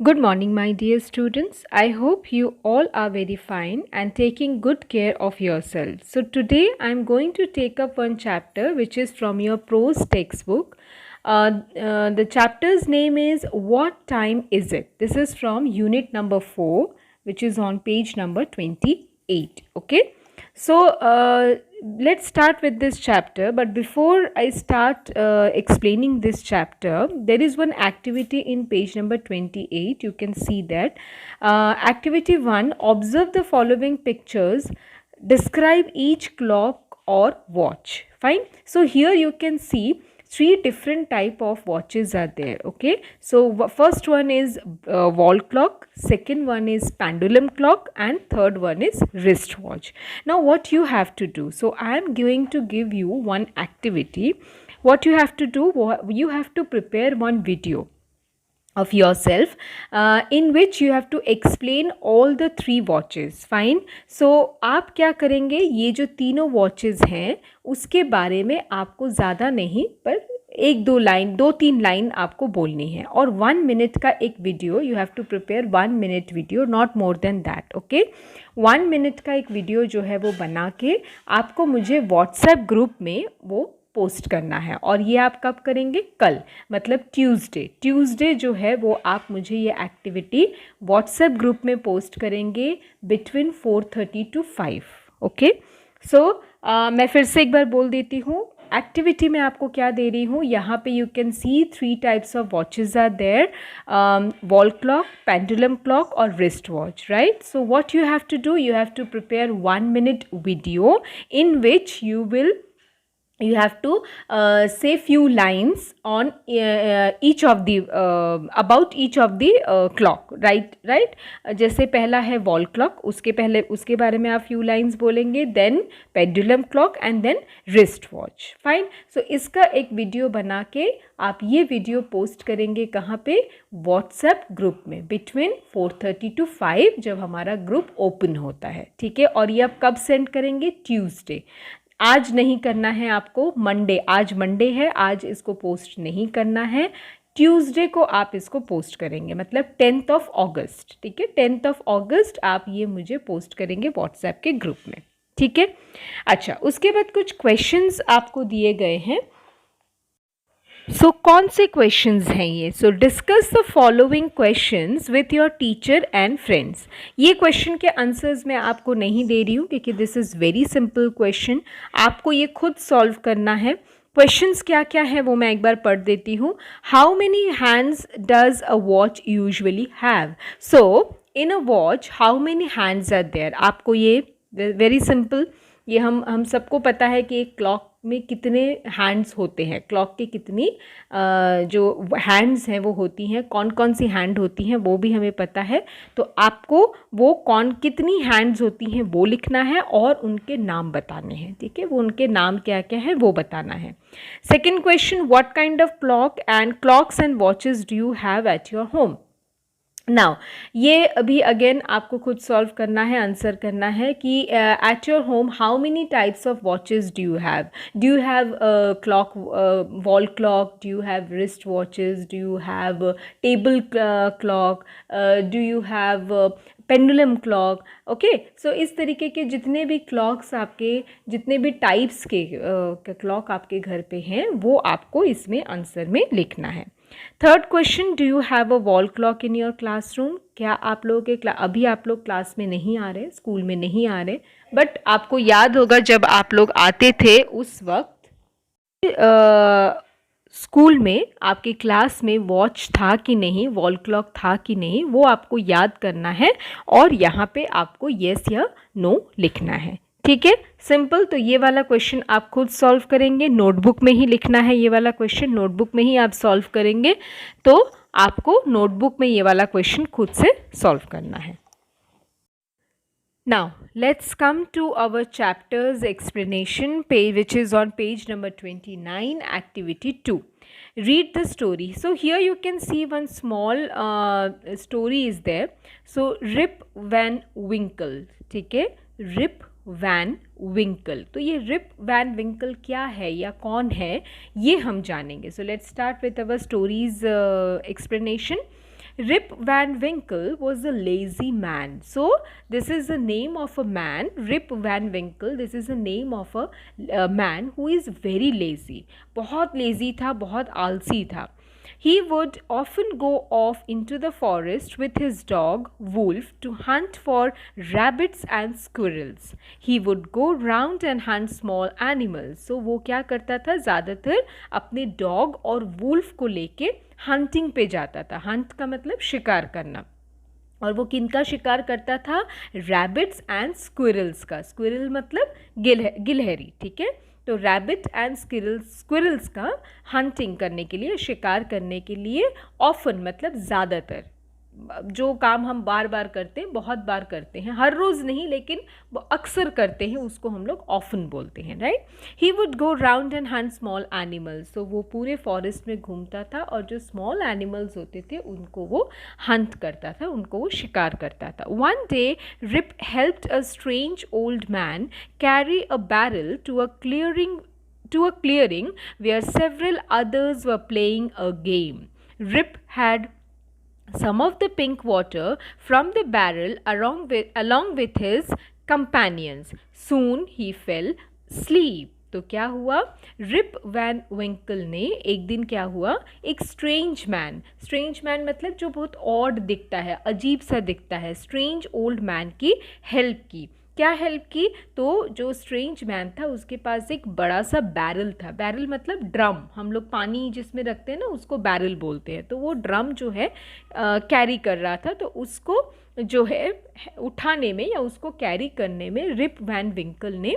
Good morning, my dear students. I hope you all are very fine and taking good care of yourselves. So, today I am going to take up one chapter which is from your prose textbook. The chapter's name is What Time Is It? This is from unit number 4, which is on page number 28. Okay. So, let's start with this chapter. But before I start explaining this chapter, there is one activity in page number 28. You can see that. Activity 1, observe the following pictures. Describe each clock or watch. Fine. So, here you can see three different type of watches are there. Okay, so first one is wall clock, second one is pendulum clock, and third one is wristwatch. Now what you have to do, so I am going to give you one activity. What you have to do, you have to prepare one video of yourself in which you have to explain all the three watches. Fine. So आप क्या करेंगे, ये जो तीनों watches हैं उसके बारे में आपको ज़्यादा नहीं पर एक दो लाइन, दो तीन लाइन आपको बोलनी है और 1 मिनट का एक video. You have to prepare 1 minute video, not more than that. Okay, 1 minute का एक वीडियो जो है वो बना के आपको मुझे व्हाट्सएप ग्रुप में वो पोस्ट करना है. और ये आप कब करेंगे? कल, मतलब ट्यूसडे जो है वो आप मुझे ये एक्टिविटी व्हाट्सएप ग्रुप में पोस्ट करेंगे बिटवीन 4:30 to 5. ओके, सो मैं फिर से एक बार बोल देती हूँ. एक्टिविटी में आपको क्या दे रही हूँ, यहाँ पे you can see 3 types of watches are there, wall clock, pendulum clock और wrist watch. Right. So what you have to do, you have to prepare 1 minute video in which you have to say few lines on each of the about each of the clock. right. जैसे पहला है wall clock, उसके बारे में आप few lines बोलेंगे, then pendulum clock and then wrist watch. Fine. So इसका एक वीडियो बना के आप ये वीडियो पोस्ट करेंगे कहाँ पे? व्हाट्सएप ग्रुप में बिटवीन 4:30 to 5 जब हमारा ग्रुप ओपन होता है. ठीक है. और ये आप कब सेंड करेंगे? ट्यूसडे. आज नहीं करना है आपको, मंडे, आज मंडे है, आज इसको पोस्ट नहीं करना है. ट्यूसडे को आप इसको पोस्ट करेंगे, मतलब 10th of August. ठीक है, 10th of August आप ये मुझे पोस्ट करेंगे व्हाट्सएप के ग्रुप में. ठीक है. अच्छा, उसके बाद कुछ क्वेश्चंस आपको दिए गए हैं. सो कौन से क्वेश्चंस हैं ये? सो discuss the following questions with your teacher and friends. ये क्वेश्चन के आंसर्स मैं आपको नहीं दे रही हूँ क्योंकि this is very simple question. आपको ये खुद सॉल्व करना है. क्वेश्चंस क्या क्या है वो मैं एक बार पढ़ देती हूँ. How many hands does a watch usually have? So in a watch how many hands are there? आपको ये वेरी सिंपल, ये हम सबको पता है कि एक क्लॉक में कितने हैंड्स होते हैं, क्लॉक के कितनी जो हैंड्स हैं वो होती हैं, कौन कौन सी हैंड होती हैं वो भी हमें पता है. तो आपको वो कितनी हैंड्स होती हैं वो लिखना है और उनके नाम बताने हैं. ठीक है, वो उनके नाम क्या क्या है वो बताना है. Second question, what kind of clocks and watches do you have eight your home? Now ये अभी अगेन आपको खुद सॉल्व करना है, आंसर करना है कि at your home how many types of watches do you have clock, wall clock, do you have wrist watches, do you have table clock, do you have pendulum clock. Okay, so इस तरीके के जितने भी clocks आपके, जितने भी types के clock आपके घर पे हैं वो आपको इसमें आंसर में लिखना है. Third question, do you have a wall clock in your classroom? क्या आप लोगों के अभी आप लोग क्लास में नहीं आ रहे, स्कूल में नहीं आ रहे, बट आपको याद होगा जब आप लोग आते थे उस वक्त स्कूल में आपके क्लास में वॉच था कि नहीं, वॉल क्लॉक था कि नहीं, वो आपको याद करना है और यहाँ पे आपको येस या नो लिखना है. ठीक है, सिंपल. तो ये वाला क्वेश्चन आप खुद सॉल्व करेंगे, नोटबुक में ही लिखना है. ये वाला क्वेश्चन नोटबुक में ही आप सॉल्व करेंगे, तो आपको नोटबुक में ये वाला क्वेश्चन खुद से सॉल्व करना है. Now let's come to our chapter's explanation page, which is on page number 29, activity 2. Read the story. So here you can see one small story is there. So Rip Van Winkle. ठीक है, Rip Van Winkle. तो ये Rip Van Winkle क्या है या कौन है ये हम जानेंगे. So let's start with our story's explanation. Rip Van Winkle was a lazy man. So this is the name of a man, Rip Van Winkle. This is the name of a man who is very lazy. बहुत lazy था, बहुत आलसी था. He would often go off into the forest with his dog Wolf to hunt for rabbits and squirrels. He would go round and hunt small animals. So वो क्या करता था, ज़्यादातर अपने डॉग और वुल्फ को लेके हंटिंग पे जाता था. हंट का मतलब शिकार करना. और वो किनका शिकार करता था, रैबिट्स एंड स्क्विरल्स का. स्क्विरल मतलब गिलहरी, ठीक है. तो रैबिट एंड स्क्विरल्स का हंटिंग करने के लिए, शिकार करने के लिए, ऑफन मतलब ज़्यादातर. जो काम हम बार बार करते हैं, बहुत बार करते हैं, हर रोज़ नहीं लेकिन वो अक्सर करते हैं, उसको हम लोग ऑफन बोलते हैं, right. He would go round and Hunt small animals. तो वो पूरे फॉरेस्ट में घूमता था और जो स्मॉल एनिमल्स होते थे उनको वो हंट करता था, उनको वो शिकार करता था. One day Rip helped a strange old man carry a barrel to a clearing where several others were playing a game. Rip had some of the pink water from the barrel along with his companions. Soon he fell asleep. तो क्या हुआ, rib Van विंकल ने एक दिन क्या हुआ, एक strange man मतलब जो बहुत ऑड दिखता है, अजीब सा दिखता है, स्ट्रेंज ओल्ड मैन की हेल्प की. क्या हेल्प की, तो जो स्ट्रेंज मैन था उसके पास एक बड़ा सा बैरल था. बैरल मतलब ड्रम, हम लोग पानी जिसमें रखते हैं ना उसको बैरल बोलते हैं. तो वो ड्रम जो है कैरी कर रहा था. तो उसको जो है उठाने में या उसको कैरी करने में रिप वैन विंकल ने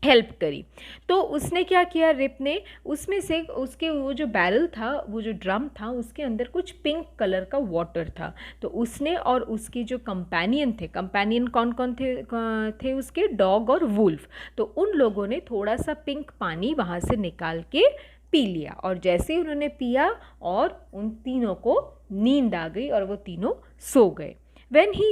हेल्प करी. तो उसने क्या किया, रिप ने उसमें से उसके वो जो बैरल था, वो जो ड्रम था, उसके अंदर कुछ पिंक कलर का वाटर था. तो उसने और उसके जो कंपेनियन कौन कौन थे उसके, डॉग और वुल्फ. तो उन लोगों ने थोड़ा सा पिंक पानी वहाँ से निकाल के पी लिया. और जैसे ही उन्होंने पिया और उन तीनों को नींद आ गई और वो तीनों सो गए. When he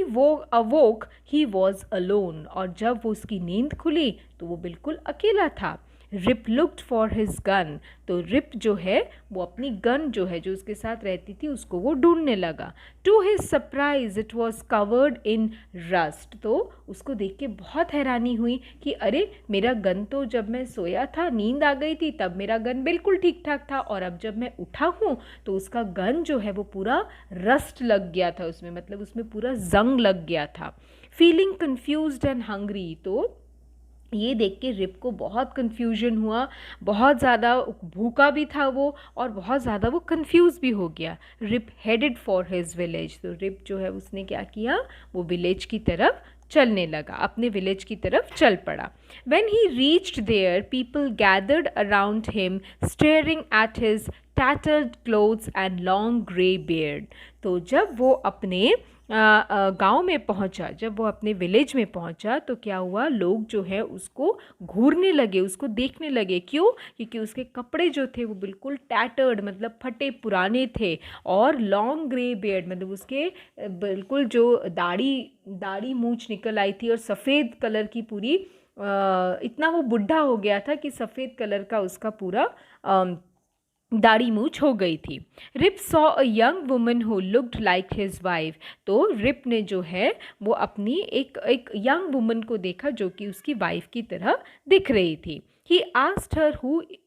awoke, he was alone. और जब वो उसकी नींद खुली तो वो बिल्कुल अकेला था. Rip looked for his gun. तो रिप जो है वो अपनी गन जो है, जो उसके साथ रहती थी, उसको वो ढूंढने लगा. To his surprise it was covered in rust. तो उसको देख के बहुत हैरानी हुई कि अरे मेरा गन तो जब मैं सोया था, नींद आ गई थी, तब मेरा गन बिल्कुल ठीक ठाक था, और अब जब मैं उठा हूँ तो उसका गन जो है वो पूरा रस्ट लग गया था उसमें, मतलब उसमें पूरा जंग लग गया था. Feeling confused and hungry. तो ये देख के रिप को बहुत कन्फ्यूजन हुआ, बहुत ज़्यादा भूखा भी था वो और बहुत ज़्यादा वो कंफ्यूज भी हो गया. Rip headed for his village. तो रिप जो है उसने क्या किया, वो विलेज की तरफ चलने लगा, अपने विलेज की तरफ चल पड़ा. When he reached there, people gathered around him, staring at his tattered clothes and long grey beard. तो जब वो अपने गांव में पहुंचा, जब वो अपने विलेज में पहुंचा तो क्या हुआ, लोग जो है उसको घूरने लगे, उसको देखने लगे. क्यों, क्योंकि उसके कपड़े जो थे वो बिल्कुल टैटर्ड मतलब फटे पुराने थे, और लॉन्ग ग्रे बियर्ड मतलब उसके बिल्कुल जो दाढ़ी मूंछ निकल आई थी, और सफ़ेद कलर की पूरी इतना वो बुढ़ा हो गया था कि सफ़ेद कलर का उसका पूरा दाढ़ी मूछ हो गई थी. Rip saw a young woman who looked like his wife. तो रिप ने जो है वो अपनी एक यंग वुमन को देखा जो कि उसकी वाइफ की तरह दिख रही थी. He asked her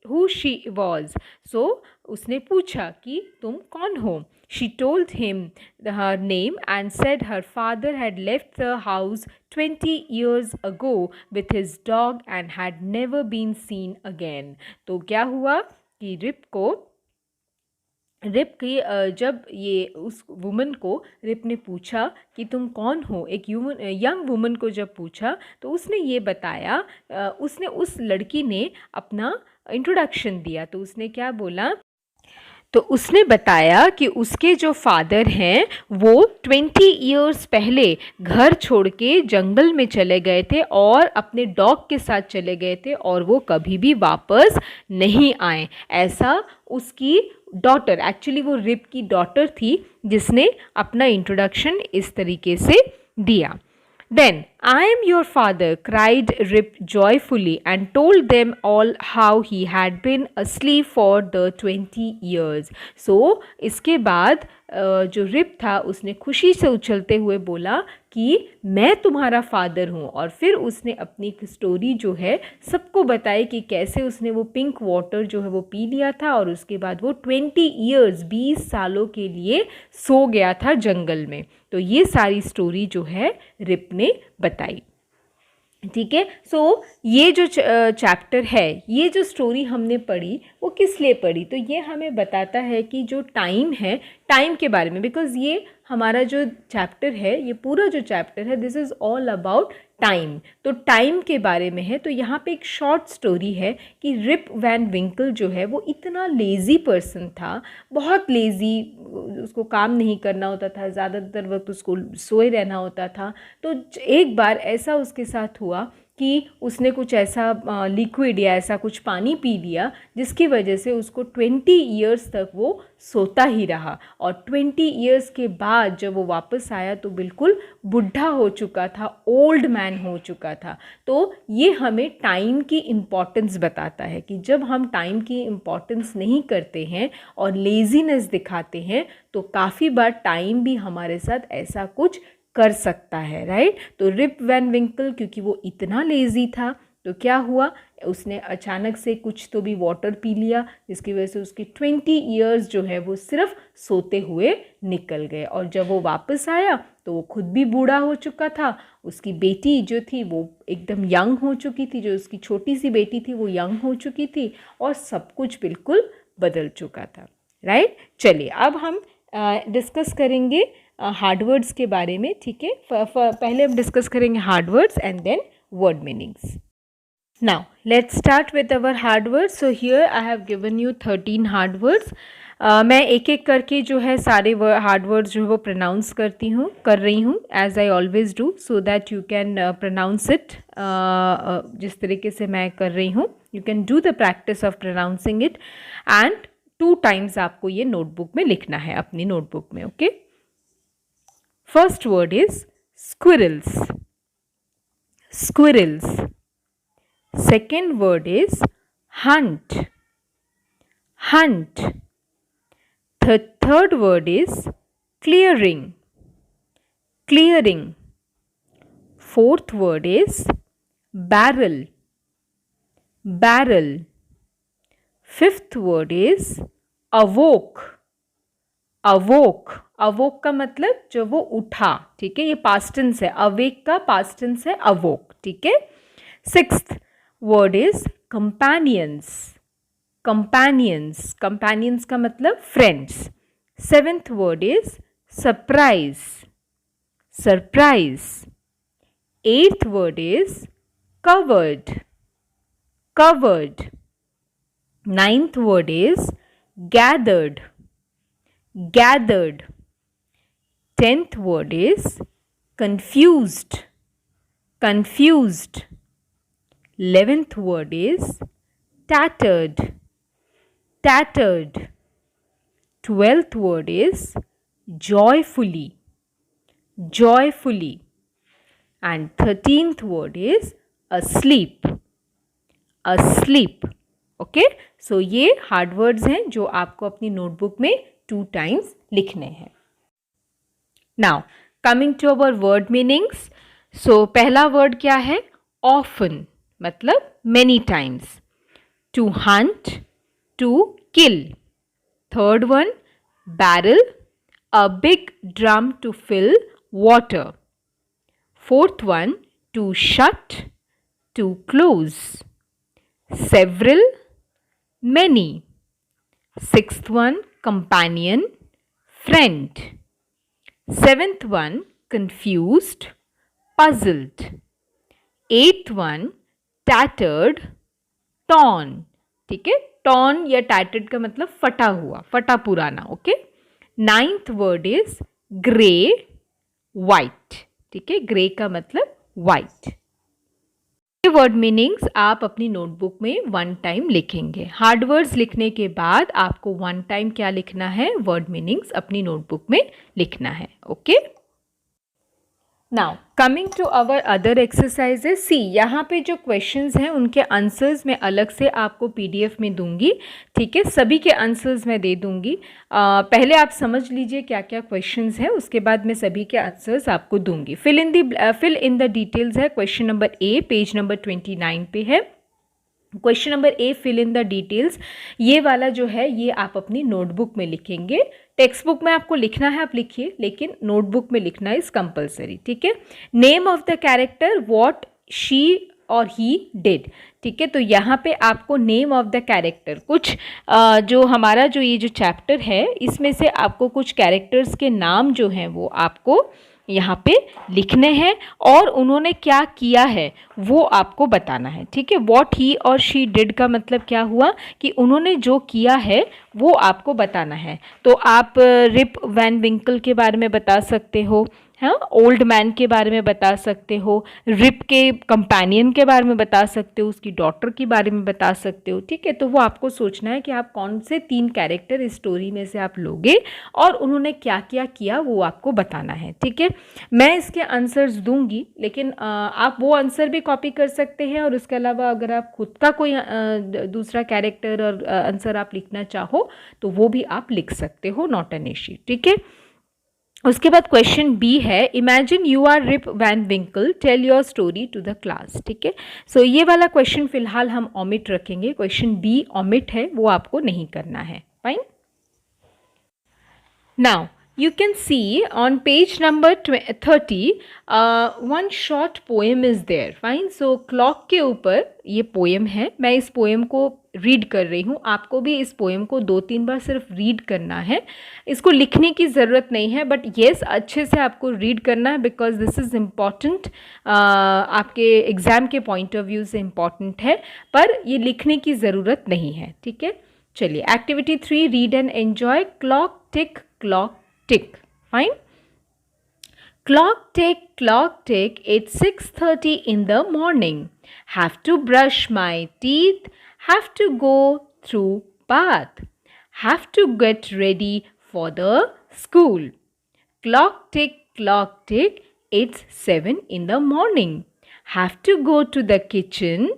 who she was. So उसने पूछा कि तुम कौन हो. She told him her name and said her father had left the house 20 years ago with his dog and had never been seen again. तो क्या हुआ कि रिप की जब ये उस वुमन को रिप ने पूछा कि तुम कौन हो, एक यंग वुमन को जब पूछा तो उसने ये बताया, उसने उस लड़की ने अपना इंट्रोडक्शन दिया. तो उसने क्या बोला, तो उसने बताया कि उसके जो फादर हैं वो 20 years पहले घर छोड़ के जंगल में चले गए थे और अपने डॉग के साथ चले गए थे, और वो कभी भी वापस नहीं आए. ऐसा उसकी डॉटर, एक्चुअली वो रिप की डॉटर थी, जिसने अपना इंट्रोडक्शन इस तरीके से दिया. Then I am your father, cried Rip joyfully and told them all how he had been asleep for the 20 years. So इसके बाद जो रिप था उसने खुशी से उछलते हुए बोला कि मैं तुम्हारा फादर हूँ, और फिर उसने अपनी स्टोरी जो है सबको बताई कि कैसे उसने वो पिंक वाटर जो है वो पी लिया था और उसके बाद वो 20 सालों के लिए सो गया था जंगल में। तो ये सारी स्टोरी जो है रिप ने बताई। ठीक है, सो ये जो चैप्टर है, ये जो स्टोरी हमने पढ़ी वो किस लिए पढ़ी, तो ये हमें बताता है कि जो टाइम है, टाइम के बारे में, बिकॉज ये हमारा जो चैप्टर है, ये पूरा जो चैप्टर है, this is all about time. तो टाइम के बारे में है। तो यहाँ पे एक शॉर्ट स्टोरी है कि रिप वैन विंकल जो है वो इतना लेज़ी पर्सन था, बहुत लेज़ी, उसको काम नहीं करना होता था, ज़्यादातर वक्त उसको सोए रहना होता था। तो एक बार ऐसा उसके साथ हुआ कि उसने कुछ ऐसा लिक्विड या ऐसा कुछ पानी पी लिया जिसकी वजह से उसको 20 ईयर्स तक वो सोता ही रहा, और 20 ईयर्स के बाद जब वो वापस आया तो बिल्कुल बुढ़ा हो चुका था, ओल्ड मैन हो चुका था। तो ये हमें टाइम की इम्पॉर्टेंस बताता है कि जब हम टाइम की इम्पॉर्टेंस नहीं करते हैं और लेज़ीनेस दिखाते हैं तो काफ़ी बार टाइम भी हमारे साथ ऐसा कुछ कर सकता है, राइट। तो रिप वैन विंकल क्योंकि वो इतना लेज़ी था तो क्या हुआ, उसने अचानक से कुछ तो भी वाटर पी लिया जिसकी वजह से उसकी 20 ईयर्स जो है वो सिर्फ सोते हुए निकल गए। और जब वो वापस आया तो वो खुद भी बूढ़ा हो चुका था, उसकी बेटी जो थी वो एकदम यंग हो चुकी थी, जो उसकी छोटी सी बेटी थी वो यंग हो चुकी थी, और सब कुछ बिल्कुल बदल चुका था, राइट। चलिए अब हम डिस्कस करेंगे हार्ड वर्ड्स के बारे में, ठीक है। पहले हम डिस्कस करेंगे hard words and then word meanings. Now let's start with our hard words. So here I have given you 13 hard words. मैं एक एक करके जो है सारे हार्ड वर्ड्स जो है वो प्रोनाउंस कर रही हूँ as I always do, so that you can pronounce it जिस तरीके से मैं कर रही हूँ। You can do the practice of pronouncing it and 2 times आपको ये नोटबुक में लिखना है, अपनी नोटबुक में, okay. First word is squirrels, squirrels. Second word is hunt, hunt. Third word is clearing, clearing. Fourth word is barrel, barrel. Fifth word is awoke, awoke. अवोक का मतलब जब वो उठा, ठीक है, ये पास्ट टेंस है, अवेक का पास्ट टेंस है अवोक, ठीक है। Sixth word is companions, companions, companions का मतलब friends. Seventh word is surprise, surprise. Eighth word is covered, covered. Ninth word is gathered, gathered. 10th word is confused, confused. 11th word is tattered, tattered. 12th word is joyfully, joyfully. And 13th word is asleep, asleep. Okay, so ये hard words हैं जो आपको अपनी notebook में 2 times लिखने हैं। Now coming to our word meanings. So पहला word क्या है, ऑफन, मतलब many times. To hunt, to kill. Third one barrel, a big drum to fill water. Fourth one to shut, to close. Several, many. Sixth one companion, friend. Seventh one confused, puzzled. Eighth one tattered, torn. ठीक है, torn या tattered का मतलब फटा हुआ, फटा पुराना, okay. Ninth word is grey, white, ठीक है, ग्रे का मतलब वाइट। ये वर्ड मीनिंग्स आप अपनी नोटबुक में 1 टाइम लिखेंगे। हार्ड वर्ड्स लिखने के बाद आपको 1 टाइम क्या लिखना है, वर्ड मीनिंग्स अपनी नोटबुक में लिखना है, okay. Now coming to our other exercises, see यहाँ पे जो क्वेश्चंस हैं उनके आंसर्स मैं अलग से आपको पीडीएफ में दूंगी, ठीक है, सभी के आंसर्स मैं दे दूंगी। पहले आप समझ लीजिए क्या क्या क्वेश्चंस हैं, उसके बाद मैं सभी के आंसर्स आपको दूंगी। फिल इन द डिटेल्स है, question number A page number 29 पे है। Question number A, fill in the details, ये वाला जो है ये आप अपनी नोटबुक में लिखेंगे। टेक्स्ट बुक में आपको लिखना है, आप लिखिए, लेकिन नोटबुक में लिखना इज कंपलसरी, ठीक है। Name of the character, what she और ही डिड, ठीक है। तो यहाँ पे आपको नेम ऑफ द कैरेक्टर, कुछ जो हमारा जो ये जो चैप्टर है इसमें से आपको कुछ कैरेक्टर्स के नाम जो हैं वो आपको यहाँ पे लिखने हैं और उन्होंने क्या किया है वो आपको बताना है, ठीक है। वॉट ही और शी डिड का मतलब क्या हुआ कि उन्होंने जो किया है वो आपको बताना है। तो आप रिप वैन विंकल के बारे में बता सकते हो, हाँ, ओल्ड मैन के बारे में बता सकते हो, रिप के कंपेनियन के बारे में बता सकते हो, उसकी डॉटर के बारे में बता सकते हो, ठीक है। तो वो आपको सोचना है कि आप कौन से 3 कैरेक्टर इस स्टोरी में से आप लोगे और उन्होंने क्या क्या किया वो आपको बताना है, ठीक है। मैं इसके आंसर्स दूंगी, लेकिन आप वो आंसर भी कॉपी कर सकते हैं और उसके अलावा अगर आप खुद का कोई दूसरा कैरेक्टर और आंसर आप लिखना चाहो तो वो भी आप लिख सकते हो, नॉट एन इश्यू, ठीक है। उसके बाद क्वेश्चन बी है, imagine you are Rip Van Winkle, tell your story to the class, ठीक है। सो ये वाला क्वेश्चन फिलहाल हम ओमिट रखेंगे, क्वेश्चन बी ओमिट है, वो आपको नहीं करना है, fine. Now you can see on page number 30 one short poem is there, fine। so clock के ऊपर ये पोएम है, मैं इस पोएम को रीड कर रही हूँ, आपको भी इस पोएम को 2-3 बार सिर्फ रीड करना है, इसको लिखने की ज़रूरत नहीं है, बट येस अच्छे से आपको रीड करना है बिकॉज दिस इज़ इम्पॉर्टेंट, आपके एग्ज़ाम के पॉइंट ऑफ व्यू से इम्पॉर्टेंट है, पर ये लिखने की ज़रूरत नहीं है, ठीक है। चलिए activity 3, read and enjoy. Clock tick tick, fine। clock tick, it's 6:30 in the morning, have to brush my teeth, have to go through bath, have to get ready for the school। clock tick, it's 7 in the morning, have to go to the kitchen,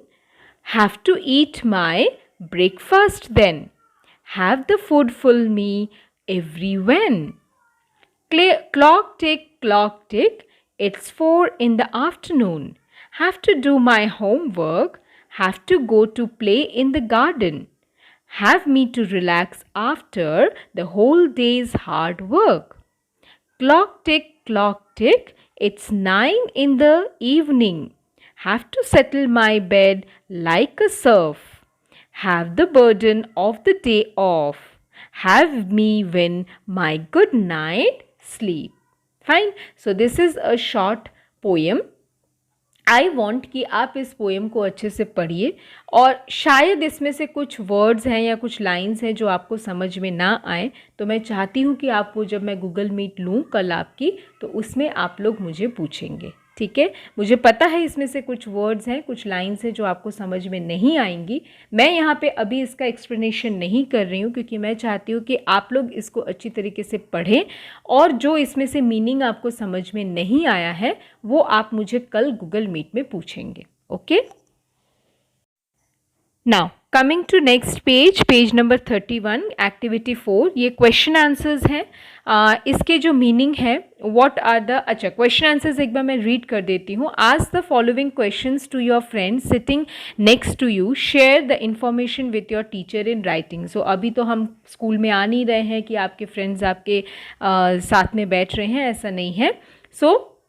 have to eat my breakfast then, have the food full me every when। clock tick, it's 4 in the afternoon, have to do my homework, have to go to play in the garden, have me to relax after the whole day's hard work। clock tick, it's 9 in the evening, have to settle my bed like a serf, have the burden of the day off, have me win my good night sleep। fine। so this is a short poem। I want कि आप इस poem को अच्छे से पढ़िए और शायद इसमें से कुछ वर्ड्स हैं या कुछ लाइंस हैं जो आपको समझ में ना आए, तो मैं चाहती हूँ कि आपको जब मैं गूगल मीट लूँ कल आपकी, तो उसमें आप लोग मुझे पूछेंगे, ठीक है। मुझे पता है इसमें से कुछ वर्ड्स हैं, कुछ लाइंस हैं जो आपको समझ में नहीं आएंगी, मैं यहाँ पे अभी इसका एक्सप्लेनेशन नहीं कर रही हूँ क्योंकि मैं चाहती हूँ कि आप लोग इसको अच्छी तरीके से पढ़ें और जो इसमें से मीनिंग आपको समझ में नहीं आया है वो आप मुझे कल गूगल मीट में पूछेंगे, okay. Now coming to next page number 31, activity 4, ये क्वेश्चन आंसर्स हैं। इसके जो मीनिंग है व्हाट आर द, अच्छा क्वेश्चन आंसर्स एक बार मैं रीड कर देती हूँ। Ask the following questions to your friends sitting next to you, share the information with your teacher in writing. So अभी तो हम स्कूल में आ नहीं रहे हैं कि आपके फ्रेंड्स आपके साथ में बैठ रहे हैं, ऐसा नहीं है। सो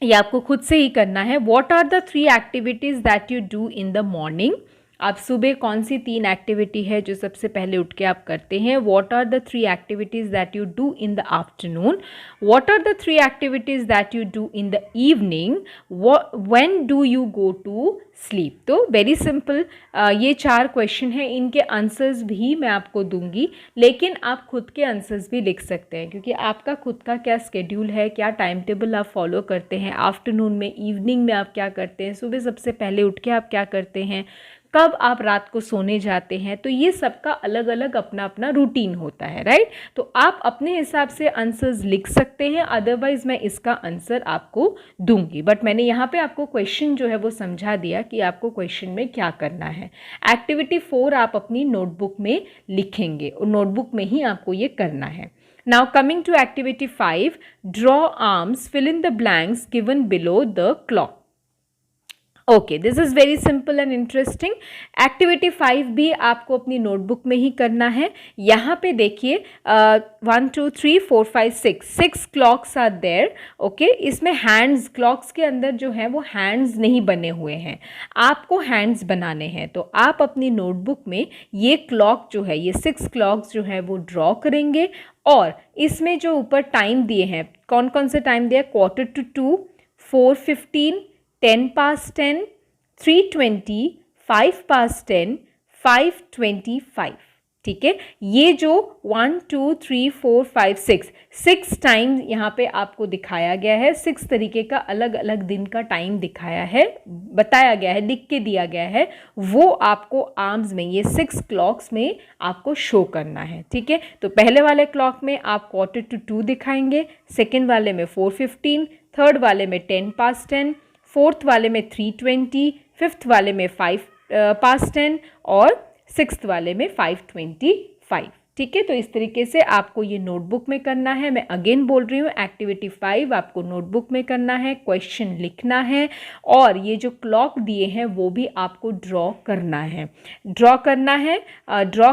ये आपको खुद से ही करना है। What are the 3 activities that you do in the morning, आप सुबह कौन सी 3 एक्टिविटी है जो सबसे पहले उठ के आप करते हैं। What are the 3 activities that you do in the afternoon, what are the 3 activities that you do in the evening, when do you go to sleep. तो वेरी सिंपल, ये 4 क्वेश्चन हैं, इनके आंसर्स भी मैं आपको दूंगी, लेकिन आप खुद के आंसर्स भी लिख सकते हैं क्योंकि आपका खुद का क्या स्केड्यूल है, क्या टाइम टेबल आप फॉलो करते हैं, आफ्टरनून में, इवनिंग में आप क्या करते हैं, सुबह सबसे पहले उठ के आप क्या करते हैं, कब आप रात को सोने जाते हैं, तो ये सबका अलग अलग अपना अपना रूटीन होता है, राइट। तो आप अपने हिसाब से आंसर्स लिख सकते हैं, अदरवाइज मैं इसका आंसर आपको दूंगी, बट मैंने यहाँ पे आपको क्वेश्चन जो है वो समझा दिया कि आपको क्वेश्चन में क्या करना है। एक्टिविटी 4 आप अपनी नोटबुक में लिखेंगे और नोटबुक में ही आपको ये करना है। Now coming to activity 5, draw arms, fill in the blanks given below the clock. Okay, this is very simple and interesting. Activity 5 भी आपको अपनी नोटबुक में ही करना है। यहाँ पे देखिए 1 2 3 4 5 6 क्लॉक्स आर देयर। ओके, इसमें हैंड्स, क्लॉक्स के अंदर जो है वो हैंड्स नहीं बने हुए हैं, आपको हैंड्स बनाने हैं। तो आप अपनी नोटबुक में ये क्लॉक जो है, ये 6 क्लॉक्स जो है वो ड्रॉ करेंगे और इसमें जो ऊपर टाइम दिए हैं, कौन कौन से टाइम दिया है, 1:45, 4:15, 10:10, 3:20, 5:10, 5:25, ठीक है। ये जो 1 2 3 4 5 6 टाइम यहाँ पे आपको दिखाया गया है, 6 तरीके का अलग अलग दिन का टाइम दिखाया है, बताया गया है, लिख के दिया गया है, वो आपको आर्म्स में, ये 6 क्लॉक्स में आपको शो करना है, ठीक है। तो पहले वाले क्लॉक में आप 1:45 दिखाएंगे, सेकेंड वाले में 4:15, थर्ड वाले में 10:10, फोर्थ वाले में 3:20, फिफ्थ वाले में 5:10 और सिक्स्थ वाले में 5:25, ठीक है। तो इस तरीके से आपको ये नोटबुक में करना है। मैं अगेन बोल रही हूँ, एक्टिविटी 5 आपको नोटबुक में करना है, क्वेश्चन लिखना है और ये जो क्लॉक दिए हैं वो भी आपको ड्रॉ करना है। ड्रॉ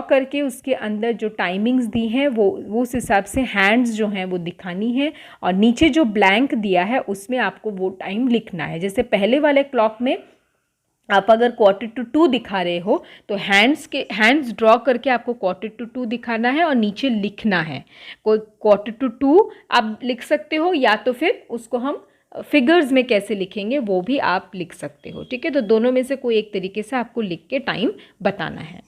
करके उसके अंदर जो टाइमिंग्स दी हैं वो उस हिसाब से हैंड्स जो हैं वो दिखानी है और नीचे जो ब्लैंक दिया है उसमें आपको वो टाइम लिखना है। जैसे पहले वाले क्लॉक में आप अगर 1:45 दिखा रहे हो तो हैंड्स ड्रॉ करके आपको 1:45 दिखाना है और नीचे लिखना है। कोई 1:45 आप लिख सकते हो या तो फिर उसको हम फिगर्स में कैसे लिखेंगे वो भी आप लिख सकते हो, ठीक है। तो दोनों में से कोई एक तरीके से आपको लिख के टाइम बताना है।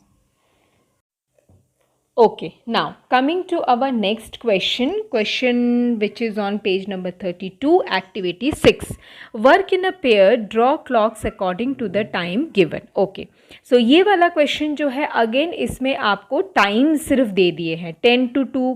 Okay, now coming to our next question which is on page number 32, activity 6. Work in a pair, draw clocks according to the time given. Okay, so ये वाला question जो है again इसमें आपको टाइम सिर्फ दे दिए हैं, 10 to 2,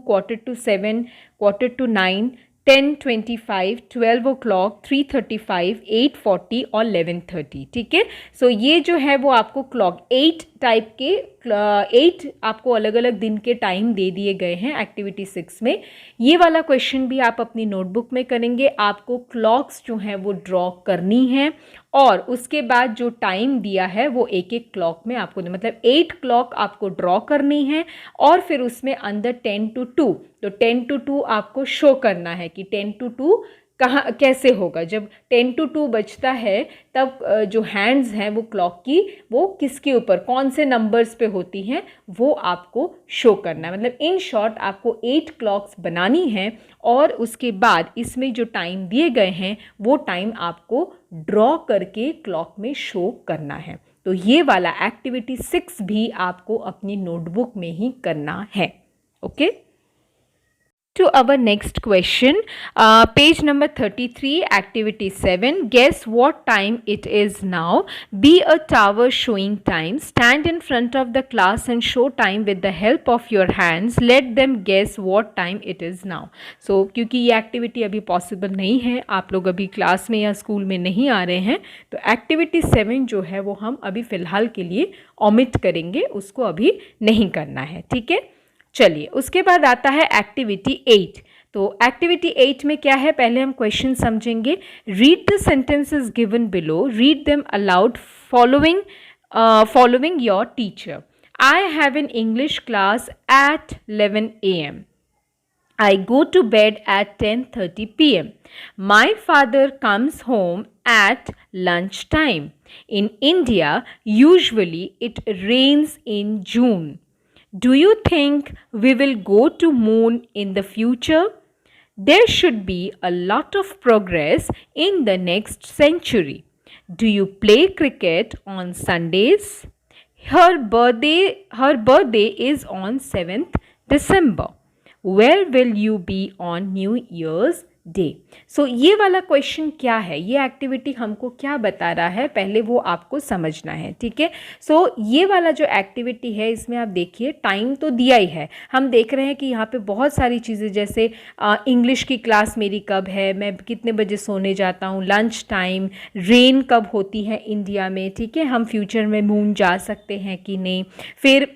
7:15, 9:15, 10:25, 12 o'clock, 3:35, 8:40 और 11:30, ठीक है। सो ये जो है वो आपको क्लॉक 8 टाइप के 8 आपको अलग अलग दिन के टाइम दे दिए गए हैं एक्टिविटी 6 में। ये वाला क्वेश्चन भी आप अपनी नोटबुक में करेंगे। आपको क्लॉक्स जो हैं वो ड्रॉ करनी है और उसके बाद जो टाइम दिया है वो एक एक क्लॉक में आपको, मतलब 8 क्लॉक आपको ड्रॉ करनी है और फिर उसमें अंदर 10 to 2, तो 10 to 2 आपको शो करना है कि 10 to 2 कहाँ कैसे होगा। जब 10 to 2 बजता है तब जो हैंड्स हैं वो क्लॉक की वो किसके ऊपर, कौन से नंबर्स पे होती हैं वो आपको शो करना है। मतलब इन शॉर्ट आपको 8 क्लॉक्स बनानी है और उसके बाद इसमें जो टाइम दिए गए हैं वो टाइम आपको ड्रॉ करके क्लॉक में शो करना है। तो ये वाला एक्टिविटी 6 भी आपको अपनी नोटबुक में ही करना है। Okay, to our next question, page number 33, activity 7. Guess what time it is now. Be a tower showing time. Stand in front of the class and show time with the help of your hands. Let them guess what time it is now. So क्योंकि ये activity अभी possible नहीं है, आप लोग अभी class में या स्कूल में नहीं आ रहे हैं, तो एक्टिविटी 7 जो है वो हम अभी फ़िलहाल के लिए ओमिट करेंगे, उसको अभी नहीं करना है, ठीक है। चलिए, उसके बाद आता है एक्टिविटी 8। तो एक्टिविटी 8 में क्या है, पहले हम क्वेश्चन समझेंगे। Read the sentences given below, read them aloud following your teacher. I have an English class at 11 AM. I go to bed at 10:30 PM. My father comes home at lunchtime. In India, usually it rains in June. Do you think we will go to moon in the future? There should be a lot of progress in the next century. Do you play cricket on Sundays? Her birthday is on 7th December. Where will you be on New Year's day. So ये वाला question क्या है, ये activity हमको क्या बता रहा है, पहले वो आपको समझना है, ठीक है। सो ये वाला जो एक्टिविटी है इसमें आप देखिए टाइम तो दिया ही है, हम देख रहे हैं कि यहाँ पे बहुत सारी चीज़ें, जैसे इंग्लिश की क्लास मेरी कब है, मैं कितने बजे सोने जाता हूँ, लंच टाइम, रेन कब होती है इंडिया में, ठीक है, हम फ्यूचर में मून जा सकते हैं कि नहीं, फिर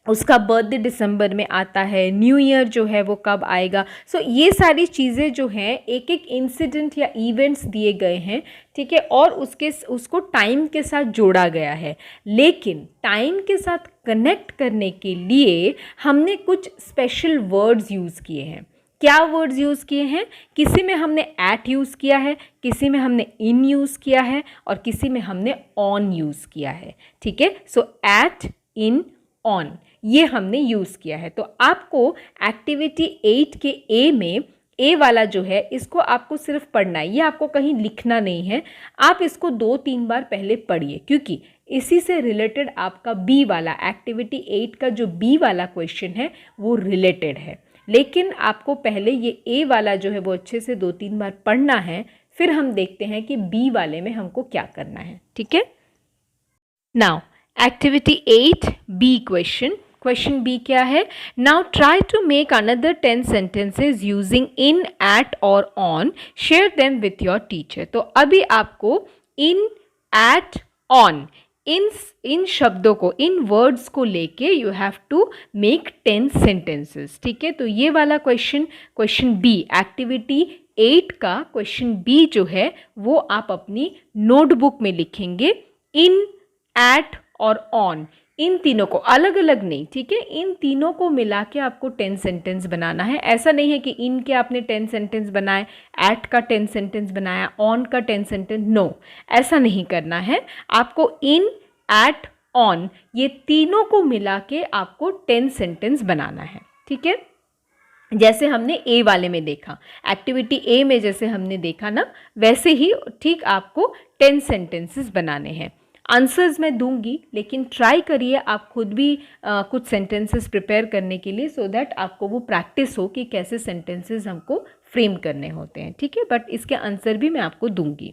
उसका बर्थडे दिसंबर में आता है, न्यू ईयर जो है वो कब आएगा। सो ये सारी चीज़ें जो हैं एक एक इंसिडेंट या इवेंट्स दिए गए हैं, ठीक है, और उसको टाइम के साथ जोड़ा गया है। लेकिन टाइम के साथ कनेक्ट करने के लिए हमने कुछ स्पेशल वर्ड्स यूज़ किए हैं। क्या वर्ड्स यूज़ किए हैं? किसी में हमने एट यूज़ किया है, किसी में हमने इन यूज़ किया है, और किसी में हमने ऑन यूज़ किया है, ठीक है। सो एट, इन, ऑन ये हमने यूज़ किया है। तो आपको एक्टिविटी 8 के ए में ए वाला जो है इसको आपको सिर्फ पढ़ना है, ये आपको कहीं लिखना नहीं है। आप इसको 2-3 बार पहले पढ़िए, क्योंकि इसी से रिलेटेड आपका बी वाला एक्टिविटी 8 का जो बी वाला क्वेश्चन है वो रिलेटेड है। लेकिन आपको पहले ये ए वाला जो है वो अच्छे से 2-3 बार पढ़ना है, फिर हम देखते हैं कि बी वाले में हमको क्या करना है, ठीक है। Now activity 8 B question B क्या है? Now try to make another 10 sentences using in, at और on, share them with your teacher. तो अभी आपको इन, एट, ऑन इन शब्दों को, इन वर्ड्स को लेके you have to make 10 sentences, ठीक है। तो ये वाला क्वेश्चन बी एक्टिविटी 8 का क्वेश्चन बी जो है वो आप अपनी नोटबुक में लिखेंगे। इन, एट और ऑन इन तीनों को अलग अलग नहीं, ठीक है, इन तीनों को मिला के आपको 10 सेंटेंस बनाना है। ऐसा नहीं है कि इन के आपने 10 सेंटेंस बनाए, एट का 10 सेंटेंस बनाया, ऑन का 10 सेंटेंस, नो, ऐसा नहीं करना है। आपको इन, एट, ऑन ये तीनों को मिला के आपको 10 सेंटेंस बनाना है, ठीक है। जैसे हमने ए वाले में देखा, एक्टिविटी ए में जैसे हमने देखा ना, वैसे ही ठीक आपको 10 सेंटेंसेस बनाने हैं। आंसर्स मैं दूंगी, लेकिन ट्राई करिए आप खुद भी कुछ सेंटेंसेस प्रिपेयर करने के लिए, सो दैट आपको वो प्रैक्टिस हो कि कैसे सेंटेंसेस हमको फ्रेम करने होते हैं, ठीक है। बट इसके आंसर भी मैं आपको दूंगी।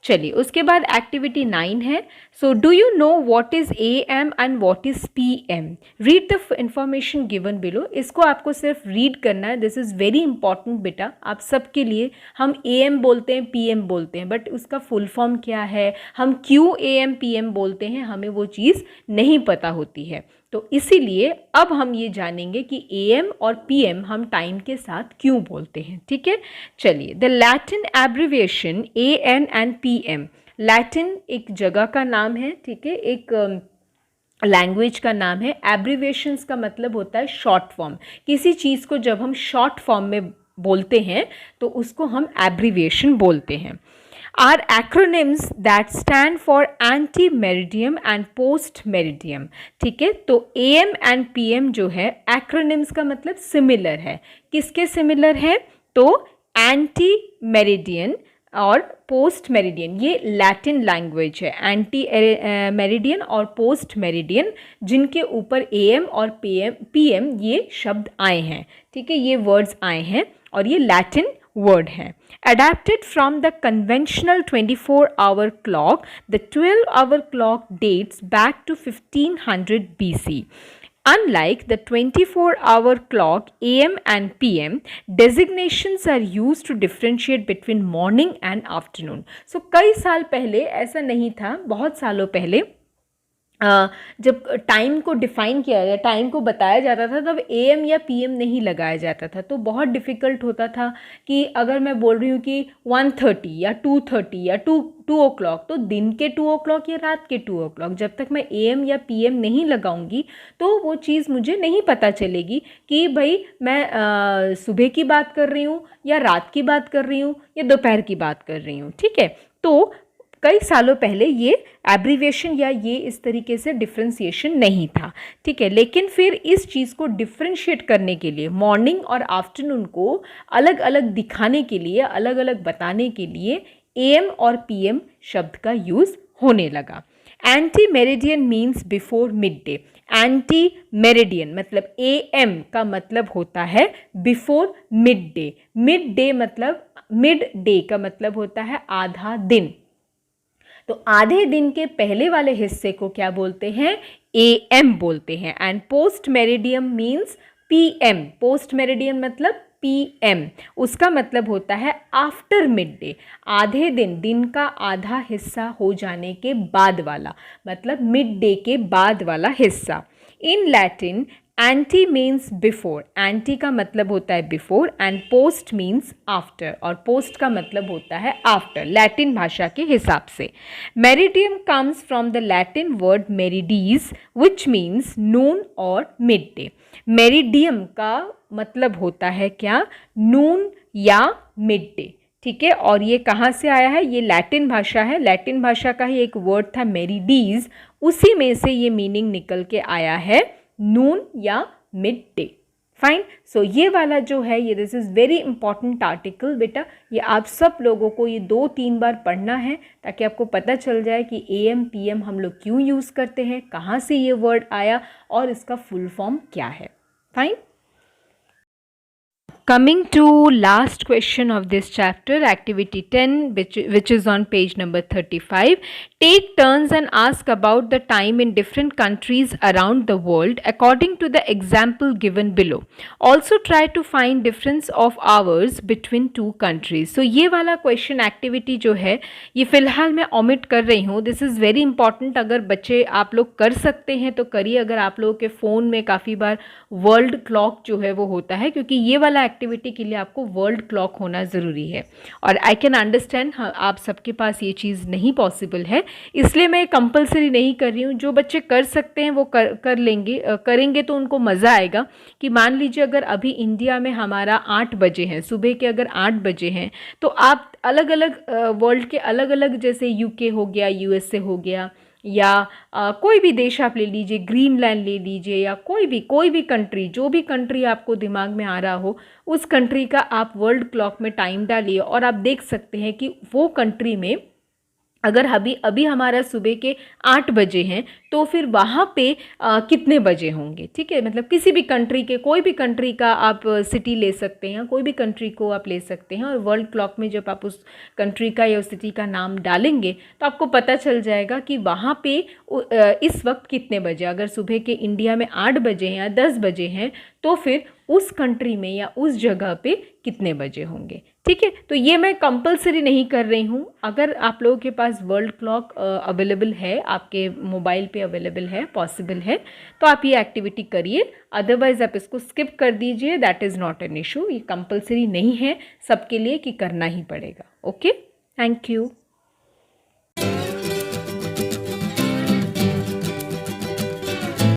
चलिए, उसके बाद एक्टिविटी 9 है। So do you know what is AM and what is PM? Read the information given below. इसको आपको सिर्फ रीड करना है। दिस इज़ वेरी इंपॉर्टेंट बेटा, आप सबके लिए। हम AM बोलते हैं, PM बोलते हैं, बट उसका फुल फॉर्म क्या है, हम क्यों AM PM बोलते हैं, हमें वो चीज़ नहीं पता होती है। तो इसीलिए अब हम ये जानेंगे कि AM और PM हम टाइम के साथ क्यों बोलते हैं, ठीक है। चलिए, the Latin abbreviation AN and PM। Latin एक जगह का नाम है, ठीक है, एक लैंग्वेज का नाम है। एब्रिविएशंस का मतलब होता है शॉर्ट फॉर्म। किसी चीज़ को जब हम शॉर्ट फॉर्म में बोलते हैं तो उसको हम एब्रिविएशन बोलते हैं। Are acronyms that stand for anti-meridiem and post-meridiem, ठीक है। तो AM and PM जो है acronyms का मतलब सिमिलर है। किसके सिमिलर है? तो एंटी-मेरिडियन और पोस्ट मेरिडियन, ये लैटिन लैंग्वेज है। एंटी मेरिडियन और पोस्ट मेरिडियन, जिनके ऊपर AM और PM ये शब्द आए हैं, ठीक है, ये वर्ड्स आए हैं, और ये लैटिन word है। Adapted from the conventional 24-hour clock, the 12-hour clock dates back to 1500 BC. Unlike the 24-hour clock AM and PM, designations are used to differentiate between morning and afternoon. So कई साल पहले ऐसा नहीं था, बहुत सालों पहले जब टाइम को डिफ़ाइन किया गया, टाइम को बताया जाता था, तब AM या PM नहीं लगाया जाता था। तो बहुत डिफ़िकल्ट होता था कि अगर मैं बोल रही हूँ कि 1:30 या 2:30 या 2 o'clock, तो दिन के 2 o'clock या रात के 2 o'clock, जब तक मैं AM या PM नहीं लगाऊंगी तो वो चीज़ मुझे नहीं पता चलेगी कि भाई मैं सुबह की बात कर रही हूँ या रात की बात कर रही हूँ या दोपहर की बात कर रही हूँ, ठीक है। तो कई सालों पहले ये एब्रीविएशन या ये इस तरीके से डिफ्रेंशिएशन नहीं था, ठीक है। लेकिन फिर इस चीज़ को डिफ्रेंशिएट करने के लिए, मॉर्निंग और आफ्टरनून को अलग अलग दिखाने के लिए, अलग अलग बताने के लिए AM और PM शब्द का यूज़ होने लगा। Anti meridian means before mid day. Anti meridian मतलब AM का मतलब होता है before mid day. Mid day मतलब मिड डे का मतलब होता है आधा दिन। तो आधे दिन के पहले वाले हिस्से को क्या बोलते हैं? AM बोलते हैं। And post meridiem means PM। Post meridiem मतलब PM, उसका मतलब होता है आफ्टर मिड डे। आधे दिन, दिन का आधा हिस्सा हो जाने के बाद वाला, मतलब मिड डे के बाद वाला हिस्सा। In Latin anti means before. Anti का मतलब होता है before and post means after, और पोस्ट का मतलब होता है आफ्टर लैटिन भाषा के हिसाब से। Meridiem comes from the Latin word meridies which means noon और मिड डे। मेरिडियम का मतलब होता है क्या? नून या मिड डे। ठीक है, और ये कहाँ से आया है? ये लैटिन भाषा है। लैटिन भाषा का ही एक वर्ड था मेरिडीज, उसी में से ये मीनिंग निकल के आया है नून या मिड डे। फाइन। सो ये वाला जो है ये this is very important article बेटा। ये आप सब लोगों को ये 2-3 बार पढ़ना है ताकि आपको पता चल जाए कि AM PM हम लोग क्यों यूज़ करते हैं, कहाँ से ये वर्ड आया और इसका फुल फॉर्म क्या है। Fine. Coming to last question of this chapter, activity 10, which is on page number 35. Take turns and ask about the time in different countries around the world according to the example given below. Also try to find difference of hours between two countries. So ये वाला question activity जो है ये फ़िलहाल मैं omit कर रही हूँ. This is very important. अगर बच्चे आप लोग कर सकते हैं तो करिए. अगर आप लोगों के फ़ोन में काफ़ी बार वर्ल्ड क्लॉक जो है वो होता है, क्योंकि ये वाला एक्टिविटी के लिए आपको वर्ल्ड क्लॉक होना ज़रूरी है। और आई कैन अंडरस्टैंड आप सबके पास ये चीज़ नहीं पॉसिबल है, इसलिए मैं कंपलसरी नहीं कर रही हूँ। जो बच्चे कर सकते हैं वो कर लेंगे, करेंगे तो उनको मज़ा आएगा। कि मान लीजिए अगर अभी इंडिया में हमारा 8 बजे हैं, सुबह के अगर 8 बजे हैं, तो आप अलग अलग वर्ल्ड के अलग अलग, जैसे UK हो गया, USA हो गया, या कोई भी देश आप ले लीजिए, ग्रीनलैंड ले लीजिए, या कोई भी कंट्री, जो भी कंट्री आपको दिमाग में आ रहा हो, उस कंट्री का आप वर्ल्ड क्लॉक में टाइम डालिए और आप देख सकते हैं कि वो कंट्री में अगर अभी हमारा सुबह के 8 बजे हैं तो फिर वहाँ पे कितने बजे होंगे। ठीक है, मतलब किसी भी कंट्री के, कोई भी कंट्री का आप सिटी ले सकते हैं, कोई भी कंट्री को आप ले सकते हैं, और वर्ल्ड क्लॉक में जब आप उस कंट्री का या उस सिटी का नाम डालेंगे तो आपको पता चल जाएगा कि वहाँ पे इस वक्त कितने बजे। अगर सुबह के इंडिया में 8 बजे हैं या 10 बजे हैं तो फिर उस कंट्री में या उस जगह पे कितने बजे होंगे। ठीक है, तो ये मैं कंपलसरी नहीं कर रही हूँ। अगर आप लोगों के पास वर्ल्ड क्लॉक अवेलेबल है, आपके मोबाइल पे अवेलेबल है, पॉसिबल है, तो आप ये एक्टिविटी करिए। अदरवाइज़ आप इसको स्किप कर दीजिए, that is not an issue. ये कंपलसरी नहीं है सबके लिए कि करना ही पड़ेगा। Okay, thank you.